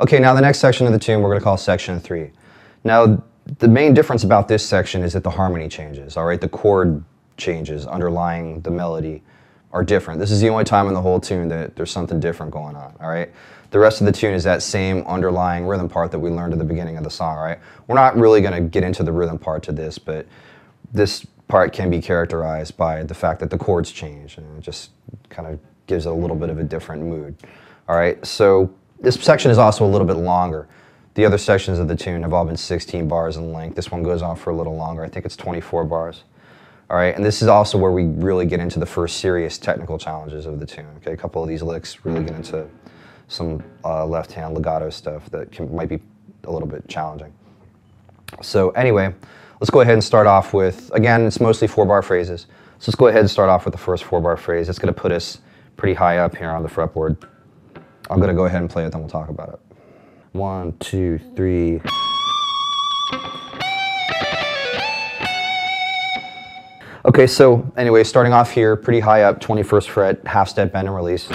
Okay, now the next section of the tune we're going to call section 3. Now, the main difference about this section is that the harmony changes, all right? The chord changes underlying the melody are different. This is the only time in the whole tune that there's something different going on, all right? The rest of the tune is that same underlying rhythm part that we learned at the beginning of the song, all right? We're not really going to get into the rhythm part to this, but this part can be characterized by the fact that the chords change, and it just kind of gives it a little bit of a different mood, all right? So this section is also a little bit longer. The other sections of the tune have all been 16 bars in length. This one goes on for a little longer. I think it's 24 bars. All right, and this is also where we really get into the first serious technical challenges of the tune. Okay, a couple of these licks really get into some left-hand legato stuff that might be a little bit challenging. So anyway, let's go ahead and start off with, again, it's mostly 4-bar phrases. So let's go ahead and start off with the first 4-bar phrase. It's going to put us pretty high up here on the fretboard. I'm going to go ahead and play it, then we'll talk about it. 1, 2, 3. Okay, so anyway, starting off here, pretty high up, 21st fret, half-step bend and release.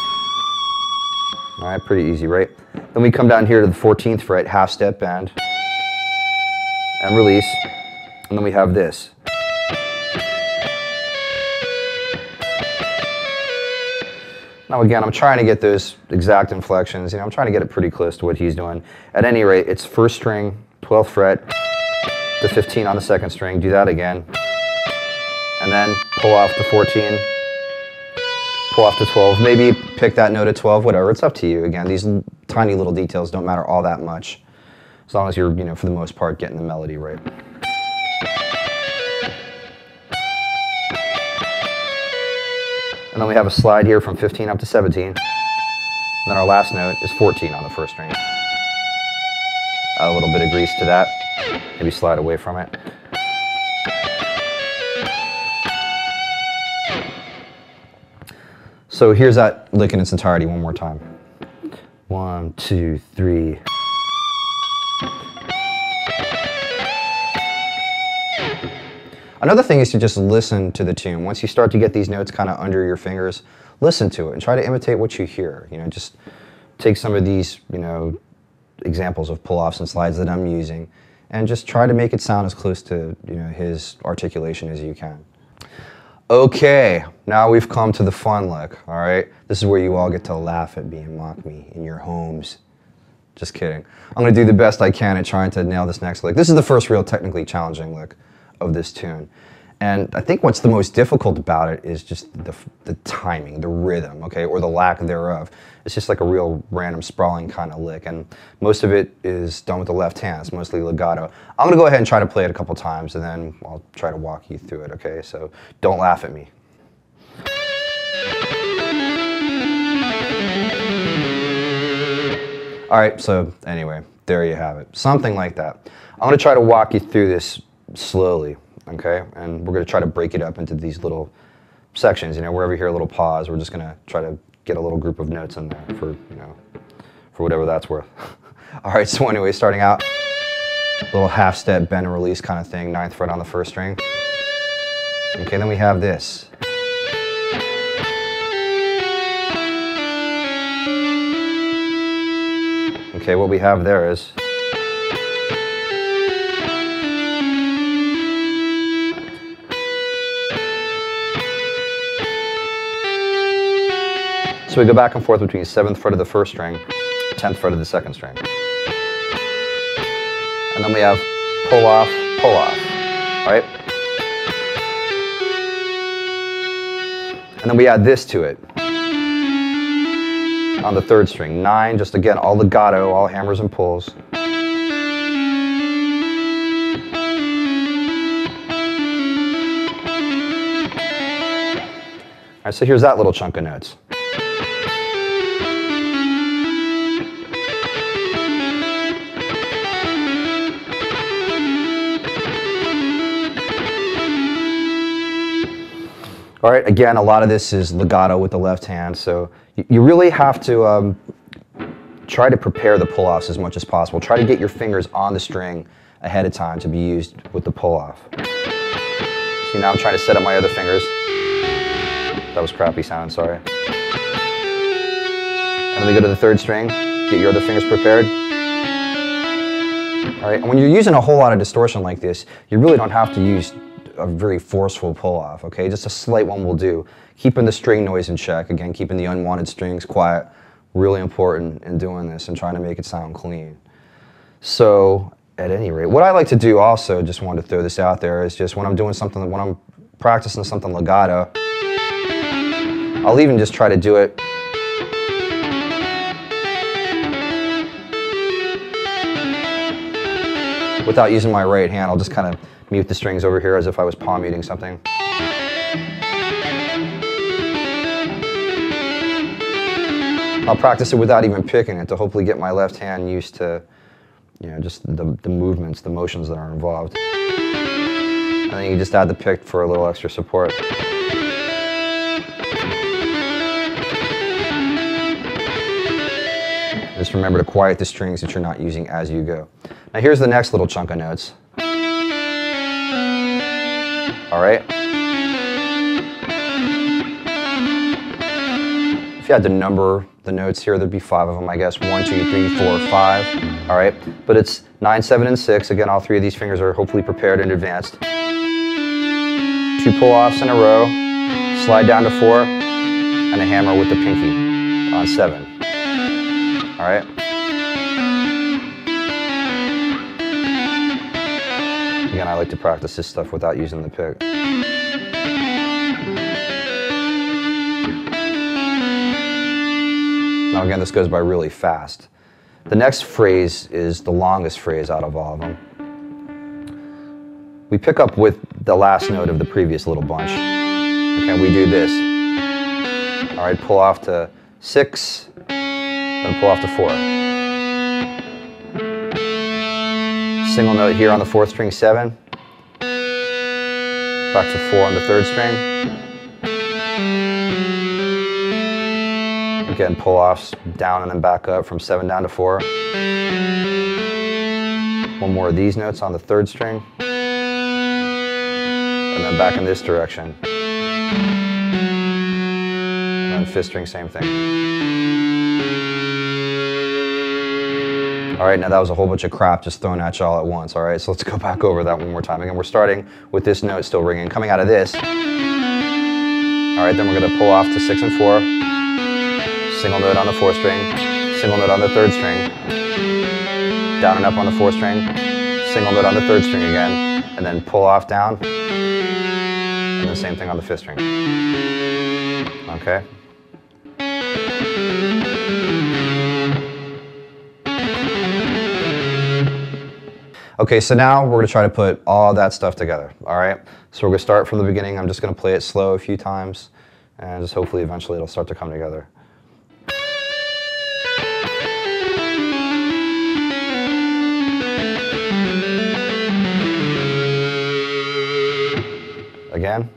All right, pretty easy, right? Then we come down here to the 14th fret, half-step bend and release, and then we have this. Now again, I'm trying to get those exact inflections, I'm trying to get it pretty close to what he's doing. At any rate, it's first string, 12th fret, to 15 on the second string, do that again. And then pull off to 14, pull off to 12, maybe pick that note at 12, whatever, it's up to you. Again, these tiny little details don't matter all that much, as long as you're, for the most part, getting the melody right. And then we have a slide here from 15 up to 17. And then our last note is 14 on the first string. Add a little bit of grease to that, maybe slide away from it. So here's that lick in its entirety one more time. 1, 2, 3. Another thing is to just listen to the tune. Once you start to get these notes kind of under your fingers, listen to it and try to imitate what you hear. Just take some of these, examples of pull-offs and slides that I'm using and just try to make it sound as close to, his articulation as you can. Okay, now we've come to the fun lick, all right? This is where you all get to laugh at me and mock me in your homes. Just kidding. I'm going to do the best I can at trying to nail this next lick. This is the first real technically challenging lick of this tune. And I think what's the most difficult about it is just the timing, the rhythm, okay, or the lack thereof. It's just like a real random sprawling kind of lick, and most of it is done with the left hand. It's mostly legato. I'm going to go ahead and try to play it a couple times, and then I'll try to walk you through it, okay? So don't laugh at me. All right, so anyway, there you have it. Something like that. I'm going to try to walk you through this slowly, okay? And we're going to try to break it up into these little sections, wherever you hear a little pause, we're just going to try to get a little group of notes in there for, for whatever that's worth. All right, so anyway, starting out, little half-step bend and release kind of thing, 9th fret on the first string. Okay, then we have this. Okay, what we have there is so we go back and forth between 7th fret of the first string, 10th fret of the second string. And then we have pull off, right? And then we add this to it on the 3rd string. 9, just again, all legato, all hammers and pulls. All right, so here's that little chunk of notes. All right, again, a lot of this is legato with the left hand, so you really have to try to prepare the pull-offs as much as possible. Try to get your fingers on the string ahead of time to be used with the pull-off. See, now I'm trying to set up my other fingers. That was crappy sound, sorry. And then we go to the 3rd string, get your other fingers prepared. All right, and when you're using a whole lot of distortion like this, you really don't have to use a very forceful pull-off, okay? Just a slight one will do. Keeping the string noise in check, again, keeping the unwanted strings quiet, really important in doing this and trying to make it sound clean. So, at any rate, what I like to do also, just wanted to throw this out there, is just when I'm doing something, when I'm practicing something legato, I'll even just try to do it without using my right hand. I'll just kind of mute the strings over here as if I was palm muting something. I'll practice it without even picking it to hopefully get my left hand used to, you know, just the movements, the motions that are involved. And then you just add the pick for a little extra support. Just remember to quiet the strings that you're not using as you go. Now here's the next little chunk of notes. All right? If you had to number the notes here, there'd be 5 of them, I guess. 1, 2, 3, 4, 5. All right? But it's 9, 7, and 6. Again, all 3 of these fingers are hopefully prepared in advance. 2 pull-offs in a row, slide down to 4, and a hammer with the pinky on 7. All right? Again, I like to practice this stuff without using the pick. Now again, this goes by really fast. The next phrase is the longest phrase out of all of them. We pick up with the last note of the previous little bunch. Okay, we do this. All right, pull off to 6, then pull off to 4. Single note here on the 4th string, 7. Back to 4 on the 3rd string. Again, pull-offs down and then back up from 7 down to 4. One more of these notes on the 3rd string. And then back in this direction. And then 5th string, same thing. All right, now that was a whole bunch of crap just thrown at you all at once, all right? So let's go back over that one more time. Again, we're starting with this note still ringing, coming out of this. All right, then we're gonna pull off to 6 and 4. Single note on the 4th string, single note on the 3rd string, down and up on the 4th string, single note on the 3rd string again, and then pull off down, and the same thing on the 5th string. Okay? Okay, so now we're going to try to put all that stuff together, all right? So we're going to start from the beginning. I'm just going to play it slow a few times, and just hopefully eventually it'll start to come together. Again.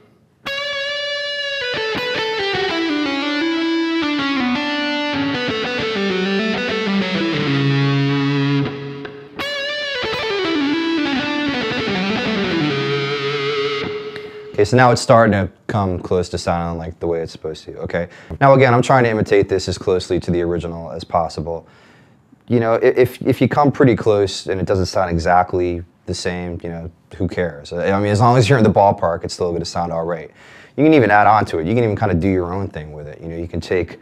Okay, so now it's starting to come close to sounding like the way it's supposed to, okay? Now again, I'm trying to imitate this as closely to the original as possible. You know, if you come pretty close and it doesn't sound exactly the same, you know, who cares? I mean, as long as you're in the ballpark, it's still going to sound all right. You can even add on to it. You can even kind of do your own thing with it. You know, you can take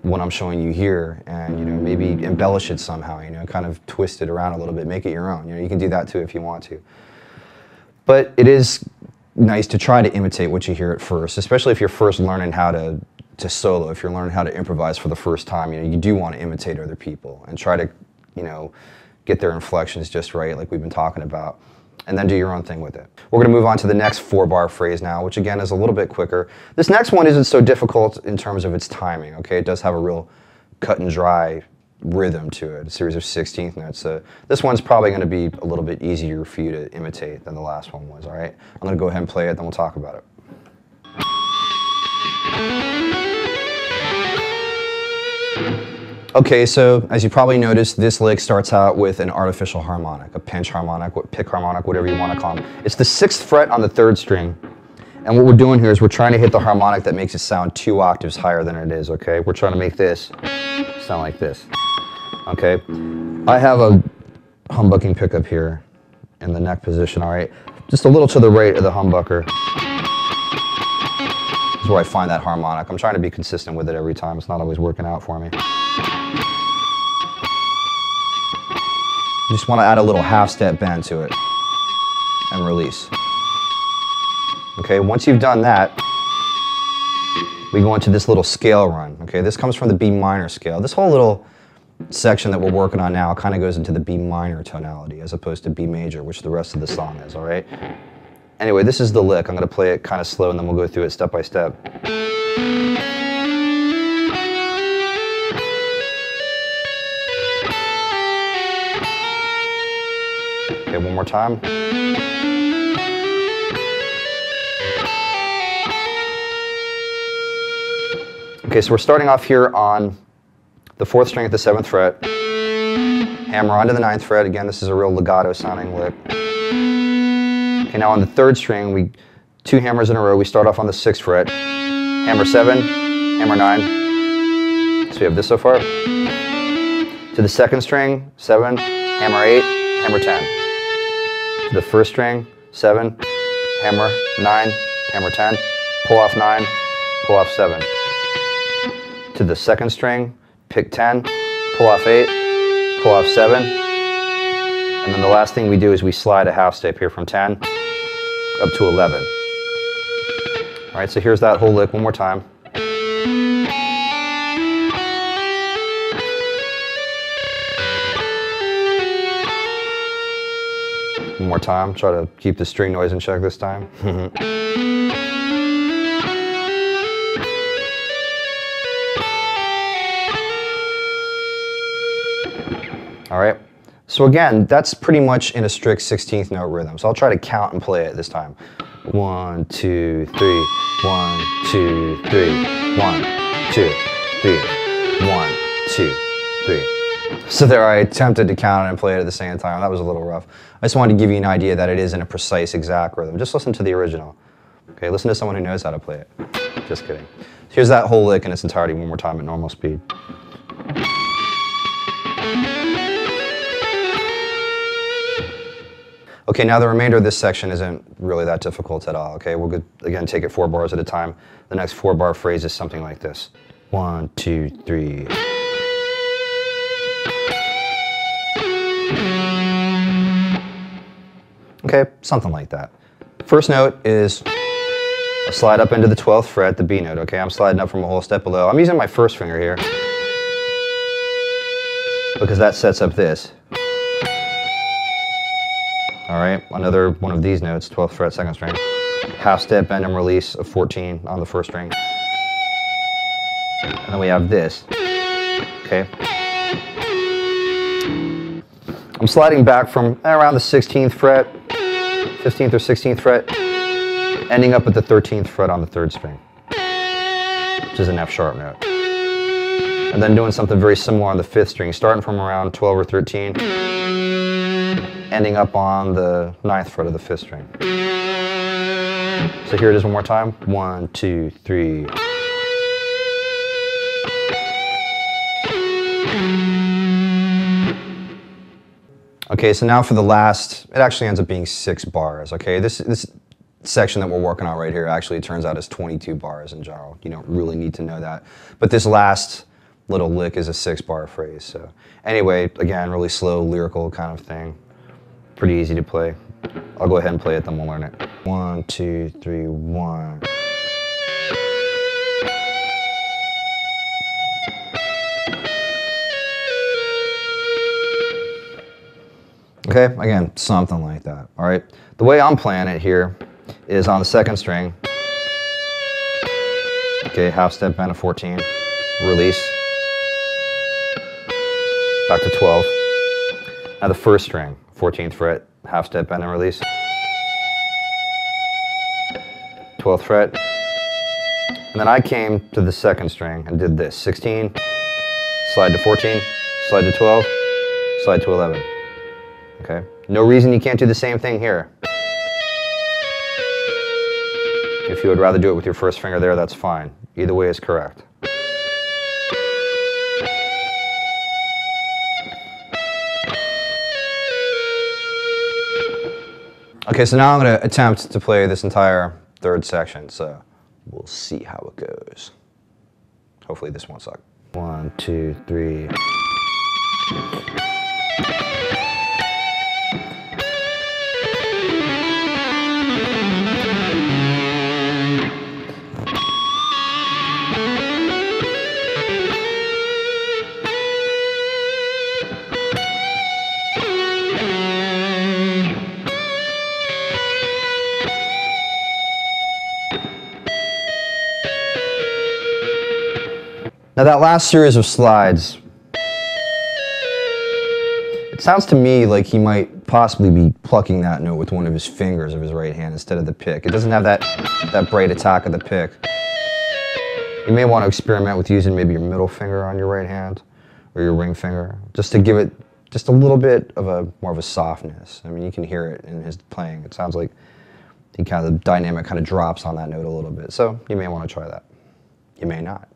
what I'm showing you here and, you know, maybe embellish it somehow, you know, kind of twist it around a little bit, make it your own. You know, you can do that too if you want to. But it is nice to try to imitate what you hear at first, especially if you're first learning how to solo, if you're learning how to improvise for the first time. You know, you do want to imitate other people and try to, you know, get their inflections just right, like we've been talking about, and then do your own thing with it. We're going to move on to the next 4-bar phrase now, which again is a little bit quicker. This next one isn't so difficult in terms of its timing, okay? It does have a real cut and dry rhythm to it, a series of 16th notes. So this one's probably going to be a little bit easier for you to imitate than the last one was, all right? I'm going to go ahead and play it, then we'll talk about it. Okay, so as you probably noticed, this lick starts out with an artificial harmonic, a pinch harmonic, pick harmonic, whatever you want to call them. It's the 6th fret on the 3rd string. And what we're doing here is we're trying to hit the harmonic that makes it sound 2 octaves higher than it is, okay? We're trying to make this sound like this, okay? I have a humbucking pickup here in the neck position, all right? Just a little to the right of the humbucker is where I find that harmonic. I'm trying to be consistent with it every time. It's not always working out for me. You just want to add a little half-step bend to it and release. Okay, once you've done that, we go into this little scale run. Okay, this comes from the B minor scale. This whole little section that we're working on now kind of goes into the B minor tonality as opposed to B major, which the rest of the song is, all right? Anyway, this is the lick. I'm going to play it kind of slow and then we'll go through it step by step. Okay, one more time. Okay, so we're starting off here on the 4th string at the 7th fret. Hammer onto the 9th fret. Again, this is a real legato sounding lick. Okay, now on the 3rd string, 2 hammers in a row. We start off on the 6th fret. Hammer 7, hammer 9. So we have this so far. To the 2nd string, 7, hammer 8, hammer 10. To the 1st string, 7, hammer 9, hammer 10, pull off 9, pull off 7. To the 2nd string, pick 10, pull off 8, pull off 7, and then the last thing we do is we slide a half step here from 10 up to 11. All right, so here's that whole lick one more time. One more time, try to keep the string noise in check this time. All right, so again, that's pretty much in a strict 16th note rhythm. So I'll try to count and play it this time. 1, 2, 3, 1, 2, 3, 1, 2, 3, 1, 2, 3. So there, I attempted to count it and play it at the same time. That was a little rough. I just wanted to give you an idea that it is in a precise, exact rhythm. Just listen to the original. Okay, listen to someone who knows how to play it. Just kidding. Here's that whole lick in its entirety one more time at normal speed. Okay, now the remainder of this section isn't really that difficult at all, okay? We'll, again, take it 4 bars at a time. The next 4-bar phrase is something like this. 1, 2, 3. Okay, something like that. First note is a slide up into the 12th fret, the B note, okay? I'm sliding up from a whole step below. I'm using my first finger here because that sets up this. All right, another one of these notes, 12th fret, 2nd string. Half step, bend and release of 14 on the 1st string. And then we have this, okay? I'm sliding back from around the 16th fret, 15th or 16th fret, ending up at the 13th fret on the 3rd string, which is an F sharp note. And then doing something very similar on the 5th string, starting from around 12 or 13, ending up on the 9th fret of the 5th string. So here it is one more time. 1, 2, 3. Okay, so now for the last, it actually ends up being 6 bars, okay? This section that we're working on right here actually turns out as 22 bars in general. You don't really need to know that. But this last little lick is a 6-bar phrase. So anyway, again, really slow, lyrical kind of thing. Pretty easy to play. I'll go ahead and play it, then we'll learn it. 1, 2, 3, 1. Okay, again, something like that, all right? The way I'm playing it here is on the 2nd string. Okay, half step bend of 14, release, back to 12. Now the 1st string, 14th fret, half step bend and release. 12th fret. And then I came to the 2nd string and did this. 16, slide to 14, slide to 12, slide to 11. Okay? No reason you can't do the same thing here. If you would rather do it with your 1st finger there, that's fine. Either way is correct. Okay, so now I'm going to attempt to play this entire third section, so we'll see how it goes. Hopefully this won't suck. 1, 2, 3. Now that last series of slides, it sounds to me like he might possibly be plucking that note with one of his fingers of his right hand instead of the pick. It doesn't have that bright attack of the pick. You may want to experiment with using maybe your middle finger on your right hand or your ring finger, just to give it just a little bit of more of a softness. I mean, you can hear it in his playing. It sounds like the dynamic kind of drops on that note a little bit. So you may want to try that. You may not.